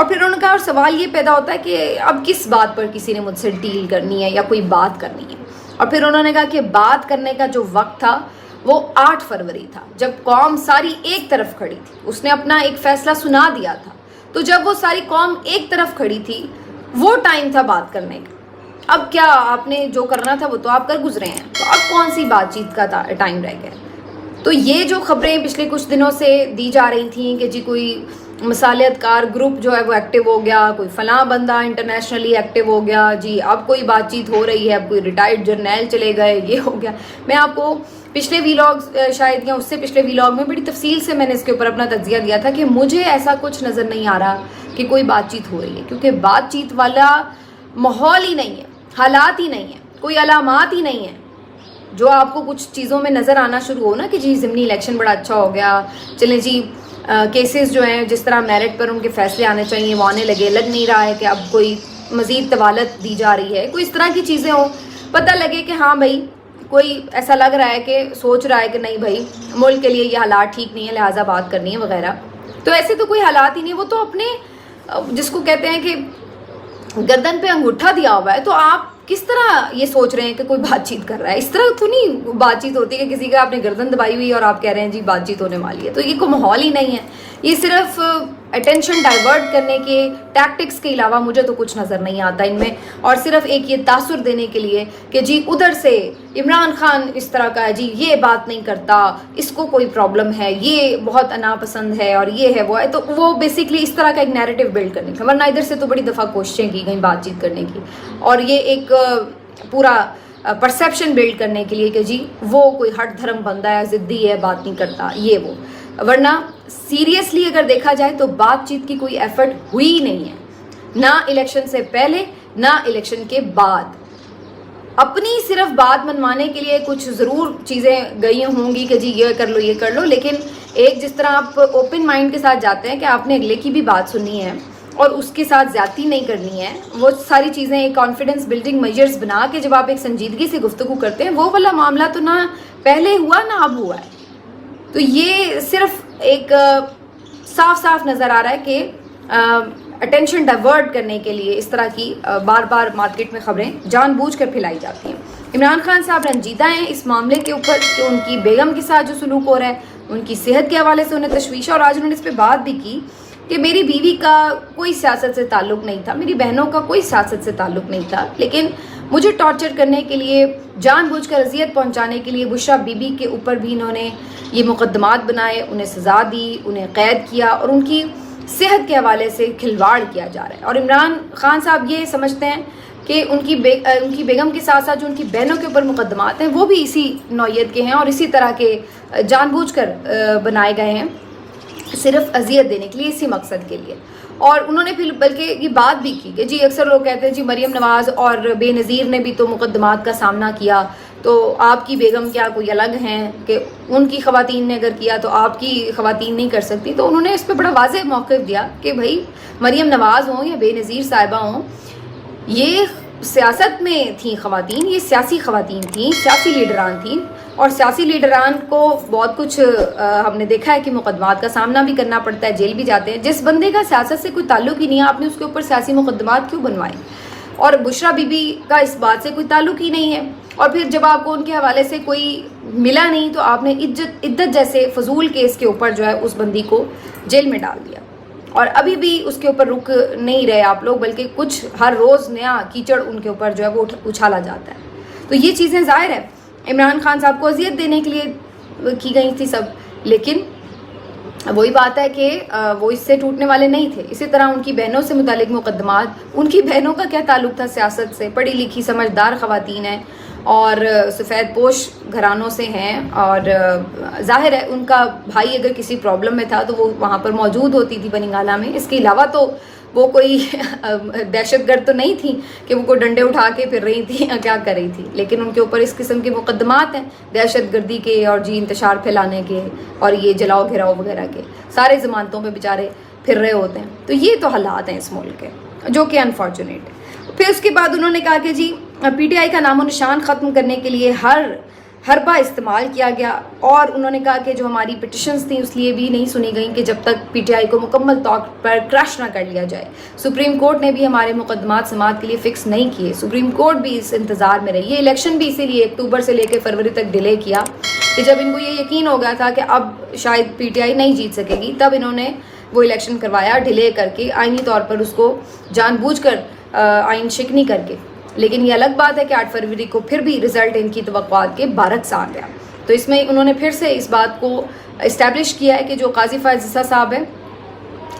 اور پھر انہوں نے کہا اور سوال یہ پیدا ہوتا ہے کہ اب کس بات پر کسی نے مجھ سے ڈیل کرنی ہے یا کوئی بات کرنی ہے. اور پھر انہوں نے کہا کہ بات کرنے کا جو وقت تھا وہ 8 فروری تھا جب قوم ساری ایک طرف کھڑی تھی. اس نے اپنا ایک فیصلہ سنا دیا تھا. تو جب وہ ساری قوم ایک طرف کھڑی تھی وہ ٹائم تھا بات کرنے کا. اب کیا آپ نے جو کرنا تھا وہ تو آپ کر گزرے ہیں, تو اب کون سی بات چیت کا ٹائم رہ گیا. تو یہ جو خبریں پچھلے کچھ دنوں سے دی جا رہی تھیں کہ جی کوئی مصالحت کار گروپ جو ہے وہ ایکٹیو ہو گیا, کوئی فلاں بندہ انٹرنیشنلی ایکٹیو ہو گیا, جی اب کوئی بات چیت ہو رہی ہے, اب کوئی ریٹائرڈ جرنیل چلے گئے, یہ ہو گیا. میں آپ کو پچھلے ویلاگ شاید یا اس سے پچھلے ویلاگ میں بڑی تفصیل سے میں نے اس کے اوپر اپنا تجزیہ دیا تھا کہ مجھے ایسا کچھ نظر نہیں آ رہا کہ کوئی بات چیت ہو رہی ہے, کیونکہ بات چیت والا ماحول ہی نہیں ہے, حالات ہی نہیں ہے, کوئی علامات ہی نہیں ہے. جو آپ کو کچھ چیزوں میں نظر آنا شروع ہو نا کہ جی ضمنی الیکشن بڑا اچھا ہو گیا, چلیں جی کیسز جو ہیں جس طرح میرٹ پر ان کے فیصلے آنے چاہیے وہ آنے لگے, لگ نہیں رہا ہے کہ اب کوئی مزید طوالت دی جا رہی ہے, کوئی اس طرح کی چیزیں ہوں, پتہ لگے کہ ہاں بھائی کوئی ایسا لگ رہا ہے کہ سوچ رہا ہے کہ نہیں بھائی ملک کے لیے یہ حالات ٹھیک نہیں ہے لہٰذا بات کرنی ہے وغیرہ. تو ایسے تو کوئی حالات ہی نہیں, وہ تو اپنے جس کو کہتے ہیں کہ گردن پہ انگوٹھا دیا ہوا ہے. تو آپ کس طرح یہ سوچ رہے ہیں کہ کوئی بات چیت کر رہا ہے؟ اس طرح تو نہیں بات چیت ہوتی کہ کسی کا آپ نے گردن دبائی ہوئی اور آپ کہہ رہے ہیں جی بات چیت ہونے والی ہے. تو یہ کوئی ماحول ہی نہیں ہے, یہ صرف اٹینشن ڈائیورٹ کرنے کے ٹیکٹکس کے علاوہ مجھے تو کچھ نظر نہیں آتا ان میں, اور صرف ایک یہ تاثر دینے کے لیے کہ جی ادھر سے عمران خان اس طرح کا ہے, جی یہ بات نہیں کرتا, اس کو کوئی پرابلم ہے, یہ بہت ناپسند ہے اور یہ ہے وہ ہے. تو وہ بیسکلی اس طرح کا ایک نیریٹو بلڈ کرنے کا, ورنہ ادھر سے تو بڑی دفعہ کوششیں کی گئیں بات چیت کرنے کی, اور یہ ایک پورا پرسیپشن بلڈ کرنے کے لیے کہ جی وہ کوئی ہٹ دھرم بندہ ہے, ضدی ہے, بات نہیں کرتا, یہ وہ. ورنہ سیریسلی اگر دیکھا جائے تو بات چیت کی کوئی ایفرٹ ہوئی نہیں ہے, نہ الیکشن سے پہلے نہ الیکشن کے بعد. اپنی صرف بات منوانے کے لیے کچھ ضرور چیزیں گئی ہوں گی کہ جی یہ کر لو یہ کر لو, لیکن ایک جس طرح آپ اوپن مائنڈ کے ساتھ جاتے ہیں کہ آپ نے اگلے کی بھی بات سننی ہے اور اس کے ساتھ زیادتی نہیں کرنی ہے, وہ ساری چیزیں ایک کانفیڈنس بلڈنگ میجرز بنا کے جب آپ ایک سنجیدگی سے گفتگو کرتے ہیں, وہ والا معاملہ تو نہ پہلے ہوا نہ اب ہوا ہے. تو یہ صرف ایک صاف صاف نظر آ رہا ہے کہ اٹینشن ڈائیورٹ کرنے کے لیے اس طرح کی بار بار مارکیٹ میں خبریں جان بوجھ کر پھیلائی جاتی ہیں. عمران خان صاحب رنجیدہ ہیں اس معاملے کے اوپر کہ ان کی بیگم کے ساتھ جو سلوک ہو رہا ہے, ان کی صحت کے حوالے سے انہیں تشویش ہے, اور آج انہوں نے اس پہ بات بھی کی کہ میری بیوی کا کوئی سیاست سے تعلق نہیں تھا, میری بہنوں کا کوئی سیاست سے تعلق نہیں تھا, لیکن مجھے ٹارچر کرنے کے لیے, جان بوجھ کر اذیت پہنچانے کے لیے بشرا بی بی کے اوپر بھی انہوں نے یہ مقدمات بنائے, انہیں سزا دی, انہیں قید کیا, اور ان کی صحت کے حوالے سے کھلواڑ کیا جا رہا ہے. اور عمران خان صاحب یہ سمجھتے ہیں کہ ان کی بیگم کے ساتھ ساتھ جو ان کی بہنوں کے اوپر مقدمات ہیں وہ بھی اسی نوعیت کے ہیں اور اسی طرح کے جان بوجھ کر بنائے گئے ہیں, صرف اذیت دینے کے لیے, اسی مقصد کے لیے. اور انہوں نے پھر بلکہ یہ بات بھی کی کہ جی اکثر لوگ کہتے ہیں جی مریم نواز اور بے نظیر نے بھی تو مقدمات کا سامنا کیا, تو آپ کی بیگم کیا کوئی الگ ہیں کہ ان کی خواتین نے اگر کیا تو آپ کی خواتین نہیں کر سکتی. تو انہوں نے اس پہ بڑا واضح موقف دیا کہ بھائی مریم نواز ہوں یا بے نظیر صاحبہ ہوں, یہ سیاست میں تھیں خواتین, یہ سیاسی خواتین تھیں, سیاسی لیڈران تھیں, اور سیاسی لیڈران کو بہت کچھ ہم نے دیکھا ہے کہ مقدمات کا سامنا بھی کرنا پڑتا ہے, جیل بھی جاتے ہیں. جس بندے کا سیاست سے کوئی تعلق ہی نہیں ہے آپ نے اس کے اوپر سیاسی مقدمات کیوں بنوائے؟ اور بشرا بی بی کا اس بات سے کوئی تعلق ہی نہیں ہے, اور پھر جب آپ کو ان کے حوالے سے کوئی ملا نہیں تو آپ نے عدت جیسے فضول کیس کے اوپر جو ہے اس بندی کو جیل میں ڈال دیا, اور ابھی بھی اس کے اوپر رک نہیں رہے آپ لوگ, بلکہ کچھ ہر روز نیا کیچڑ ان کے اوپر جو ہے وہ اچھالا جاتا ہے. تو یہ چیزیں ظاہر ہے عمران خان صاحب کو اذیت دینے کے لیے کی گئی تھی سب, لیکن وہی بات ہے کہ وہ اس سے ٹوٹنے والے نہیں تھے. اسی طرح ان کی بہنوں سے متعلق مقدمات, ان کی بہنوں کا کیا تعلق تھا سیاست سے؟ پڑھی لکھی سمجھدار خواتین ہیں اور سفید پوش گھرانوں سے ہیں, اور ظاہر ہے ان کا بھائی اگر کسی پرابلم میں تھا تو وہ وہاں پر موجود ہوتی تھی بنگالہ میں. اس کے علاوہ تو وہ کوئی دہشت گرد تو نہیں تھیں کہ وہ کوئی ڈنڈے اٹھا کے پھر رہی تھیں یا کیا کر رہی تھی, لیکن ان کے اوپر اس قسم کے مقدمات ہیں دہشت گردی کے اور جی انتشار پھیلانے کے اور یہ جلاؤ گھراؤ وغیرہ کے, سارے ضمانتوں پہ بیچارے پھر رہے ہوتے ہیں. تو یہ تو حالات ہیں اس ملک کے جو کہ انفارچونیٹ ہے. پھر اس کے بعد انہوں نے کہا کہ جی پی ٹی آئی کا نام و نشان ختم کرنے کے لیے ہر حربہ استعمال کیا گیا، اور انہوں نے کہا کہ جو ہماری پٹیشنز تھیں اس لیے بھی نہیں سنی گئیں کہ جب تک پی ٹی آئی کو مکمل طور پر کریش نہ کر لیا جائے۔ سپریم کورٹ نے بھی ہمارے مقدمات سماعت کے لیے فکس نہیں کیے، سپریم کورٹ بھی اس انتظار میں رہی۔ یہ الیکشن بھی اسی لیے اکتوبر سے لے کے فروری تک ڈیلے کیا کہ جب ان کو یہ یقین ہو گیا تھا کہ اب شاید پی ٹی آئی نہیں جیت سکے گی، تب انہوں نے وہ الیکشن کروایا ڈیلے کر کے، آئینی طور پر اس کو جان بوجھ کر آئین شکنی کر کے۔ لیکن یہ الگ بات ہے کہ 8 فروری کو پھر بھی رزلٹ ان کی توقعات کے برعکس آ گیا۔ تو اس میں انہوں نے پھر سے اس بات کو اسٹیبلش کیا ہے کہ جو قاضی فائز عیسیٰ صاحب ہیں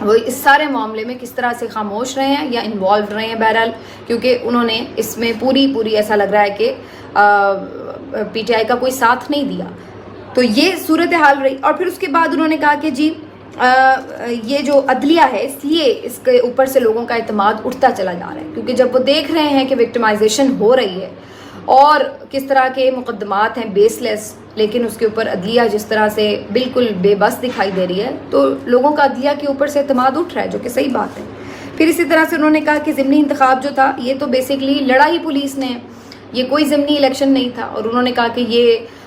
وہ اس سارے معاملے میں کس طرح سے خاموش رہے ہیں یا انوالو رہے ہیں بہرحال، کیونکہ انہوں نے اس میں پوری ایسا لگ رہا ہے کہ پی ٹی آئی کا کوئی ساتھ نہیں دیا۔ تو یہ صورتحال رہی، اور پھر اس کے بعد انہوں نے کہا کہ جی یہ جو عدلیہ ہے اس لیے اس کے اوپر سے لوگوں کا اعتماد اٹھتا چلا جا رہا ہے، کیونکہ جب وہ دیکھ رہے ہیں کہ وکٹمائزیشن ہو رہی ہے اور کس طرح کے مقدمات ہیں بیس لیس، لیکن اس کے اوپر عدلیہ جس طرح سے بالکل بے بس دکھائی دے رہی ہے، تو لوگوں کا عدلیہ کے اوپر سے اعتماد اٹھ رہا ہے، جو کہ صحیح بات ہے۔ پھر اسی طرح سے انہوں نے کہا کہ ضمنی انتخاب جو تھا یہ تو بیسیکلی لڑائی پولیس نے، یہ کوئی ضمنی الیکشن نہیں تھا، اور انہوں نے کہا کہ یہ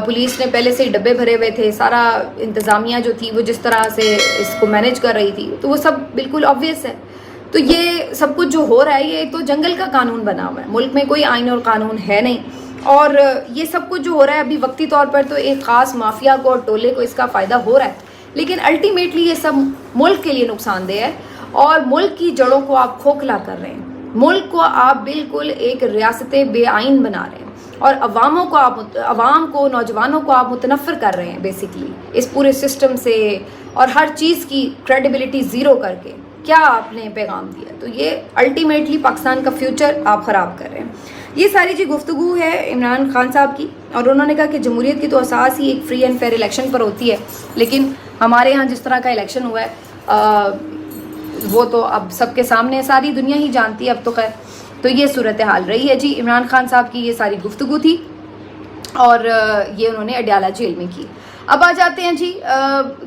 پولیس نے پہلے سے ہی ڈبے بھرے ہوئے تھے، سارا انتظامیہ جو تھی وہ جس طرح سے اس کو مینیج کر رہی تھی، تو وہ سب بالکل آبویس ہے۔ تو یہ سب کچھ جو ہو رہا ہے یہ تو جنگل کا قانون بنا ہوا ہے، ملک میں کوئی آئین اور قانون ہے نہیں، اور یہ سب کچھ جو ہو رہا ہے ابھی وقتی طور پر تو ایک خاص مافیا کو اور ٹولے کو اس کا فائدہ ہو رہا ہے، لیکن الٹیمیٹلی یہ سب ملک کے لیے نقصان دہ ہے، اور ملک کی جڑوں کو آپ کھوکھلا کر رہے ہیں، ملک کو آپ بالکل ایک ریاست بے آئین بنا رہے ہیں، اور عوام کو نوجوانوں کو آپ متنفر کر رہے ہیں بیسیکلی اس پورے سسٹم سے، اور ہر چیز کی کریڈیبلٹی زیرو کر کے کیا آپ نے پیغام دیا۔ تو یہ الٹیمیٹلی پاکستان کا فیوچر آپ خراب کر رہے ہیں۔ یہ ساری جی گفتگو ہے عمران خان صاحب کی، اور انہوں نے کہا کہ جمہوریت کی تو اساس ہی ایک فری اینڈ فیئر الیکشن پر ہوتی ہے، لیکن ہمارے یہاں جس طرح کا الیکشن ہوا ہے وہ تو اب سب کے سامنے ساری دنیا ہی جانتی ہے اب تو خیر۔ تو یہ صورتحال رہی ہے جی عمران خان صاحب کی، یہ ساری گفتگو تھی، اور یہ انہوں نے اڈیالہ جیل میں کی۔ اب آ جاتے ہیں جی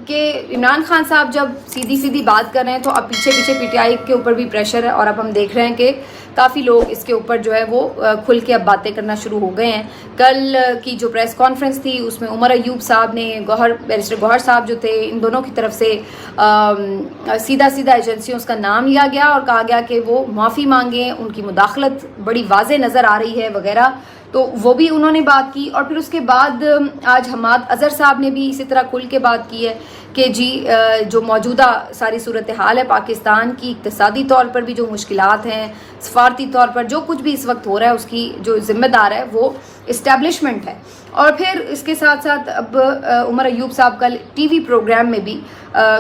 کہ عمران خان صاحب جب سیدھی بات کر رہے ہیں تو اب پیچھے پی ٹی آئی کے اوپر بھی پریشر ہے، اور اب ہم دیکھ رہے ہیں کہ کافی لوگ اس کے اوپر جو ہے وہ کھل کے اب باتیں کرنا شروع ہو گئے ہیں۔ کل کی جو پریس کانفرنس تھی اس میں عمر ایوب صاحب نے بیرسٹر گوہر صاحب جو تھے ان دونوں کی طرف سے سیدھا ایجنسیوں کا نام لیا گیا اور کہا گیا کہ وہ معافی مانگیں، ان کی مداخلت بڑی واضح نظر آ رہی ہے وغیرہ، تو وہ بھی انہوں نے بات کی۔ اور پھر اس کے بعد آج حماد اظہر صاحب نے بھی اسی طرح کھل کے بات کی ہے کہ جی جو موجودہ ساری صورتحال ہے پاکستان کی، اقتصادی طور پر بھی جو مشکلات ہیں، سفارتی طور پر جو کچھ بھی اس وقت ہو رہا ہے اس کی جو ذمہ دار ہے وہ اسٹیبلشمنٹ ہے۔ اور پھر اس کے ساتھ اب عمر ایوب صاحب کا ٹی وی پروگرام میں بھی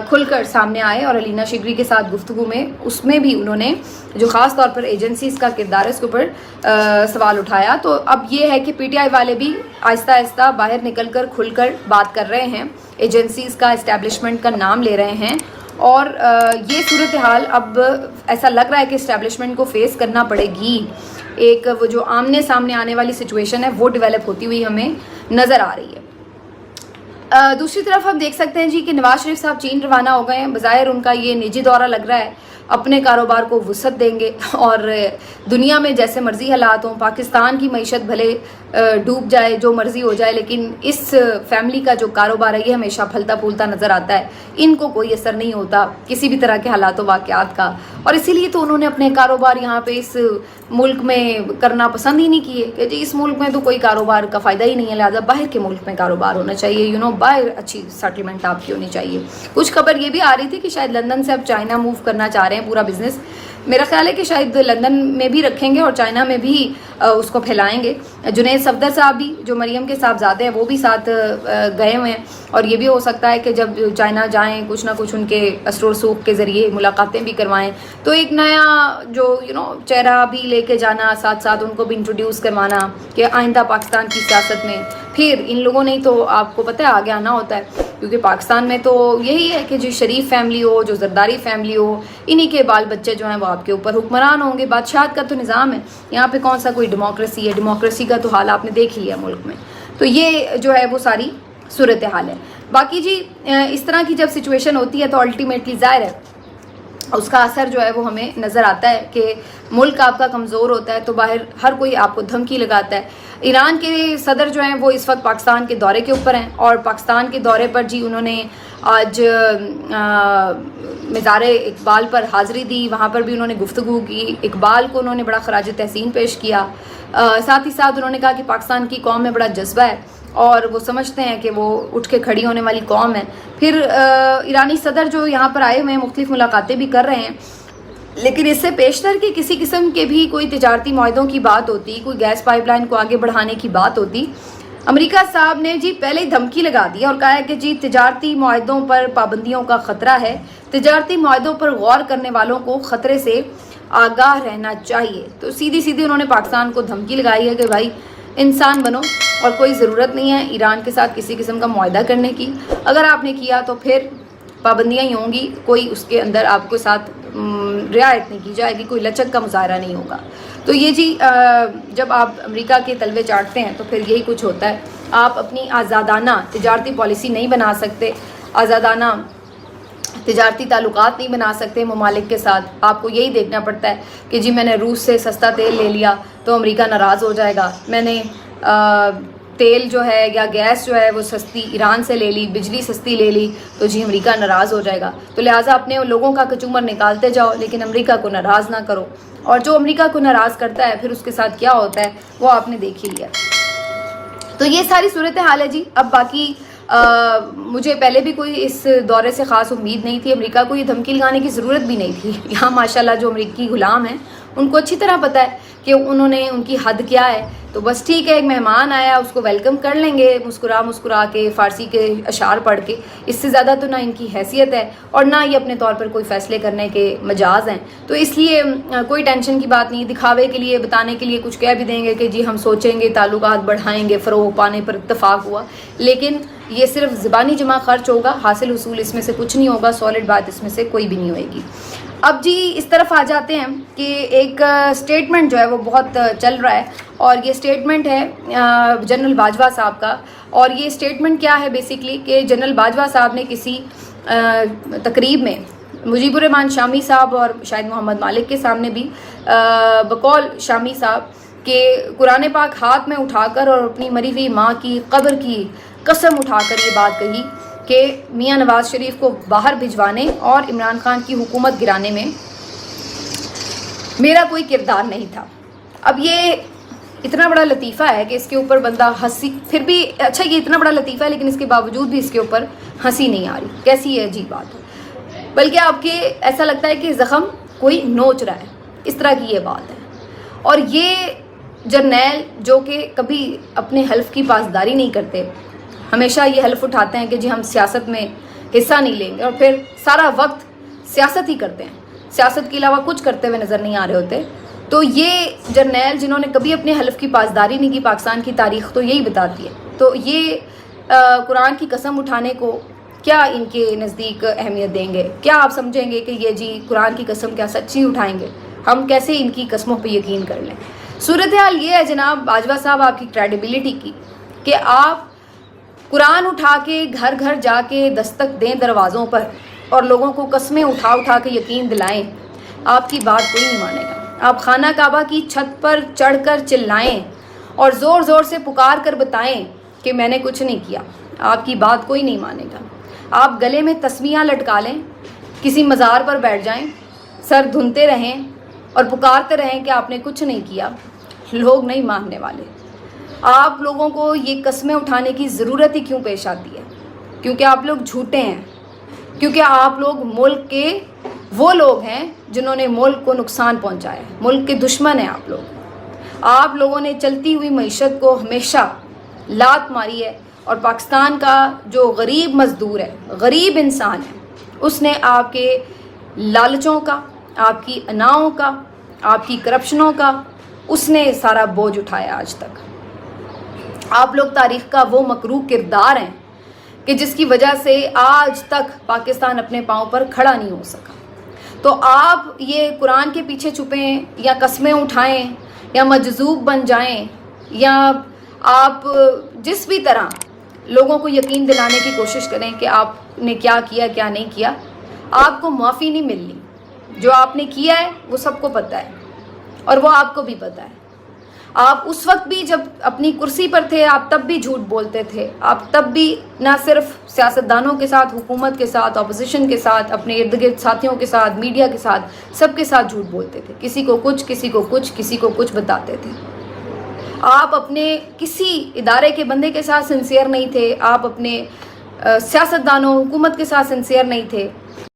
کھل کر سامنے آئے، اور علینا شگری کے ساتھ گفتگو میں اس میں بھی انہوں نے جو خاص طور پر ایجنسیز کا کردار ہے اس کے اوپر سوال اٹھایا۔ تو اب یہ ہے کہ پی ٹی آئی والے بھی آہستہ باہر نکل کر کھل کر بات کر رہے ہیں، ایجنسیز کا اسٹیبلشمنٹ کا نام لے رہے ہیں، اور یہ صورتحال اب ایسا لگ رہا ہے کہ اسٹیبلشمنٹ کو فیس کرنا پڑے گی۔ ایک وہ جو آمنے سامنے آنے والی سچویشن ہے وہ ڈیولپ ہوتی ہوئی ہمیں نظر آ رہی ہے۔ دوسری طرف ہم دیکھ سکتے ہیں جی کہ نواز شریف صاحب چین روانہ ہو گئے ہیں، بظاہر ان کا یہ نجی دورہ لگ رہا ہے، اپنے کاروبار کو وسعت دیں گے، اور دنیا میں جیسے مرضی حالات ہوں، پاکستان کی معیشت بھلے ڈوب جائے، جو مرضی ہو جائے، لیکن اس فیملی کا جو کاروبار ہے یہ ہمیشہ پھلتا پھولتا نظر آتا ہے، ان کو کوئی اثر نہیں ہوتا کسی بھی طرح کے حالات و واقعات کا، اور اسی لیے تو انہوں نے اپنے کاروبار یہاں پہ اس ملک میں کرنا پسند ہی نہیں کیے کہ جی اس ملک میں تو کوئی کاروبار کا فائدہ ہی نہیں ہے، لہٰذا باہر کے ملک میں کاروبار ہونا چاہیے، باہر اچھی سیٹلمنٹ آپ کی ہونی چاہیے۔ کچھ خبر یہ بھی آ رہی تھی کہ شاید لندن سے اب چائنا موو کرنا چاہ رہے ہیں پورا بزنس، میرا خیال ہے کہ شاید لندن میں بھی رکھیں گے اور چائنا میں بھی اس کو پھیلائیں گے۔ جنید صفدر صاحب بھی جو مریم کے صاحبزادے ہیں وہ بھی ساتھ گئے ہوئے ہیں، اور یہ بھی ہو سکتا ہے کہ جب چائنا جائیں کچھ نہ کچھ ان کے اثر و رسوخ کے ذریعے ملاقاتیں بھی کروائیں، تو ایک نیا جو چہرہ بھی لے کے جانا، ساتھ ان کو بھی انٹروڈیوس کروانا کہ آئندہ پاکستان کی سیاست میں پھر ان لوگوں نے تو آپ کو پتہ ہے آگے آنا ہوتا ہے، کیونکہ پاکستان میں تو یہی ہے کہ جو شریف فیملی ہو، جو زرداری فیملی ہو، انہی کے بال بچے جو ہیں وہ آپ کے اوپر حکمران ہوں گے۔ بادشاہت کا تو نظام ہے یہاں پہ، کون سا کوئی ڈیموکریسی ہے؟ ڈیموکریسی کا تو حال آپ نے دیکھ لیا ملک میں۔ تو یہ جو ہے وہ ساری صورتحال ہے۔ باقی جی اس طرح کی جب سچویشن ہوتی ہے تو الٹیمیٹلی ظاہر ہے اس کا اثر جو ہے وہ ہمیں نظر آتا ہے کہ ملک آپ کا کمزور ہوتا ہے تو باہر ہر کوئی آپ کو دھمکی لگاتا ہے۔ ایران کے صدر جو ہیں وہ اس وقت پاکستان کے دورے کے اوپر ہیں، اور پاکستان کے دورے پر جی انہوں نے آج مزار اقبال پر حاضری دی، وہاں پر بھی انہوں نے گفتگو کی، اقبال کو انہوں نے بڑا خراج تحسین پیش کیا، ساتھ ہی ساتھ انہوں نے کہا کہ پاکستان کی قوم میں بڑا جذبہ ہے اور وہ سمجھتے ہیں کہ وہ اٹھ کے کھڑی ہونے والی قوم ہے۔ پھر ایرانی صدر جو یہاں پر آئے ہوئے ہیں مختلف ملاقاتیں بھی کر رہے ہیں، لیکن اس سے پیشتر کہ کسی قسم کے بھی کوئی تجارتی معاہدوں کی بات ہوتی، کوئی گیس پائپ لائن کو آگے بڑھانے کی بات ہوتی، امریکہ صاحب نے جی پہلے ہی دھمکی لگا دی اور کہا ہے کہ جی تجارتی معاہدوں پر پابندیوں کا خطرہ ہے، تجارتی معاہدوں پر غور کرنے والوں کو خطرے سے آگاہ رہنا چاہیے۔ تو سیدھی انہوں نے پاکستان کو دھمکی لگائی ہے کہ بھائی انسان بنو اور کوئی ضرورت نہیں ہے ایران کے ساتھ کسی قسم کا معاہدہ کرنے کی، اگر آپ نے کیا تو پھر پابندیاں ہی ہوں گی، کوئی اس کے اندر آپ کے ساتھ رعایت نہیں کی جائے گی، کوئی لچک کا مظاہرہ نہیں ہوگا۔ تو یہ جی جب آپ امریکہ کے تلوے چاٹتے ہیں تو پھر یہی کچھ ہوتا ہے، آپ اپنی آزادانہ تجارتی پالیسی نہیں بنا سکتے، آزادانہ تجارتی تعلقات نہیں بنا سکتے ممالک کے ساتھ، آپ کو یہی دیکھنا پڑتا ہے کہ جی میں نے روس سے سستا تیل لے لیا تو امریکہ ناراض ہو جائے گا، میں نے تیل جو ہے یا گیس جو ہے وہ سستی ایران سے لے لی، بجلی سستی لے لی تو جی امریکہ ناراض ہو جائے گا، تو لہٰذا اپنے لوگوں کا کچومر نکالتے جاؤ لیکن امریکہ کو ناراض نہ کرو، اور جو امریکہ کو ناراض کرتا ہے پھر اس کے ساتھ کیا ہوتا ہے وہ آپ نے دیکھ ہی لیا۔ تو یہ ساری صورتحال ہے جی۔ اب باقی مجھے پہلے بھی کوئی اس دورے سے خاص امید نہیں تھی، امریکہ کو یہ دھمکی لگانے کی ضرورت بھی نہیں تھی، یہاں ماشاءاللہ جو امریکی غلام ہیں ان کو اچھی طرح پتہ ہے کہ انہوں نے ان کی حد کیا ہے، تو بس ٹھیک ہے ایک مہمان آیا اس کو ویلکم کر لیں گے مسکرا کے فارسی کے اشعار پڑھ کے، اس سے زیادہ تو نہ ان کی حیثیت ہے اور نہ یہ اپنے طور پر کوئی فیصلے کرنے کے مجاز ہیں، تو اس لیے کوئی ٹینشن کی بات نہیں، دکھاوے کے لیے بتانے کے لیے کچھ کہہ بھی دیں گے کہ جی ہم سوچیں گے تعلقات بڑھائیں گے، فروغ پانے پر اتفاق ہوا، لیکن یہ صرف زبانی جمع خرچ ہوگا، حاصل حصول اس میں سے کچھ نہیں ہوگا، سالڈ بات اس میں سے کوئی بھی نہیں ہوئے گی۔ اب جی اس طرف آ جاتے ہیں کہ ایک سٹیٹمنٹ جو ہے وہ بہت چل رہا ہے، اور یہ سٹیٹمنٹ ہے جنرل باجوہ صاحب کا، اور یہ سٹیٹمنٹ کیا ہے بیسیکلی کہ جنرل باجوہ صاحب نے کسی تقریب میں مجیب الرحمان شامی صاحب اور شاید محمد مالک کے سامنے بھی بقول شامی صاحب کہ قرآن پاک ہاتھ میں اٹھا کر اور اپنی مری ہوئی ماں کی قبر کی قسم اٹھا کر یہ بات کہی کہ میاں نواز شریف کو باہر بھجوانے اور عمران خان کی حکومت گرانے میں میرا کوئی کردار نہیں تھا۔ اب یہ اتنا بڑا لطیفہ ہے کہ اس کے اوپر بندہ ہنسی، پھر بھی اچھا یہ اتنا بڑا لطیفہ ہے لیکن اس کے باوجود بھی اس کے اوپر ہنسی نہیں آ رہی، کیسی یہ عجیب بات ہے، بلکہ آپ کے ایسا لگتا ہے کہ زخم کوئی نوچ رہا ہے، اس طرح کی یہ بات ہے۔ اور یہ جرنیل جو کہ کبھی اپنے حلف کی پاسداری نہیں کرتے، ہمیشہ یہ حلف اٹھاتے ہیں کہ جی ہم سیاست میں حصہ نہیں لیں گے، اور پھر سارا وقت سیاست ہی کرتے ہیں، سیاست کے علاوہ کچھ کرتے ہوئے نظر نہیں آ رہے ہوتے، تو یہ جرنیل جنہوں نے کبھی اپنے حلف کی پاسداری نہیں کی، پاکستان کی تاریخ تو یہی بتاتی ہے، تو یہ قرآن کی قسم اٹھانے کو کیا ان کے نزدیک اہمیت دیں گے؟ کیا آپ سمجھیں گے کہ یہ جی قرآن کی قسم کیا سچی اٹھائیں گے؟ ہم کیسے ان کی قسموں پہ یقین کر لیں؟ صورتحال یہ ہے جناب باجوہ صاحب آپ کی کریڈیبلٹی کی کہ آپ قرآن اٹھا کے گھر گھر جا کے دستک دیں دروازوں پر اور لوگوں کو قسمیں اٹھا کے یقین دلائیں، آپ کی بات کوئی نہیں مانے گا۔ آپ خانہ کعبہ کی چھت پر چڑھ کر چلائیں اور زور زور سے پکار کر بتائیں کہ میں نے کچھ نہیں کیا، آپ کی بات کوئی نہیں مانے گا۔ آپ گلے میں تسمیاں لٹکا لیں، کسی مزار پر بیٹھ جائیں، سر دھنتے رہیں اور پکارتے رہیں کہ آپ نے کچھ نہیں کیا، لوگ نہیں ماننے والے۔ آپ لوگوں کو یہ قسمیں اٹھانے کی ضرورت ہی کیوں پیش آتی ہے؟ کیونکہ آپ لوگ جھوٹے ہیں، کیونکہ آپ لوگ ملک کے وہ لوگ ہیں جنہوں نے ملک کو نقصان پہنچایا ہے، ملک کے دشمن ہیں آپ لوگ۔ آپ لوگوں نے چلتی ہوئی معیشت کو ہمیشہ لات ماری ہے، اور پاکستان کا جو غریب مزدور ہے، غریب انسان ہے، اس نے آپ کے لالچوں کا، آپ کی اناؤں کا، آپ کی کرپشنوں کا، اس نے سارا بوجھ اٹھایا آج تک۔ آپ لوگ تاریخ کا وہ مکروہ کردار ہیں کہ جس کی وجہ سے آج تک پاکستان اپنے پاؤں پر کھڑا نہیں ہو سکا۔ تو آپ یہ قرآن کے پیچھے چھپیں یا قسمیں اٹھائیں یا مجذوب بن جائیں یا آپ جس بھی طرح لوگوں کو یقین دلانے کی کوشش کریں کہ آپ نے کیا کیا کیا نہیں کیا، آپ کو معافی نہیں ملنی۔ جو آپ نے کیا ہے وہ سب کو پتہ ہے اور وہ آپ کو بھی پتہ ہے۔ آپ اس وقت بھی جب اپنی کرسی پر تھے آپ تب بھی جھوٹ بولتے تھے. آپ تب بھی نہ صرف سیاستدانوں کے ساتھ، حکومت کے ساتھ، اپوزیشن کے ساتھ، اپنے ارد گرد ساتھیوں کے ساتھ، میڈیا کے ساتھ، سب کے ساتھ جھوٹ بولتے تھے. کسی کو کچھ، کسی کو کچھ، کسی کو کچھ بتاتے تھے. آپ اپنے کسی ادارے کے بندے کے ساتھ سنسیئر نہیں تھے. آپ اپنے سیاستدانوں، حکومت کے ساتھ سنسیئر نہیں تھے.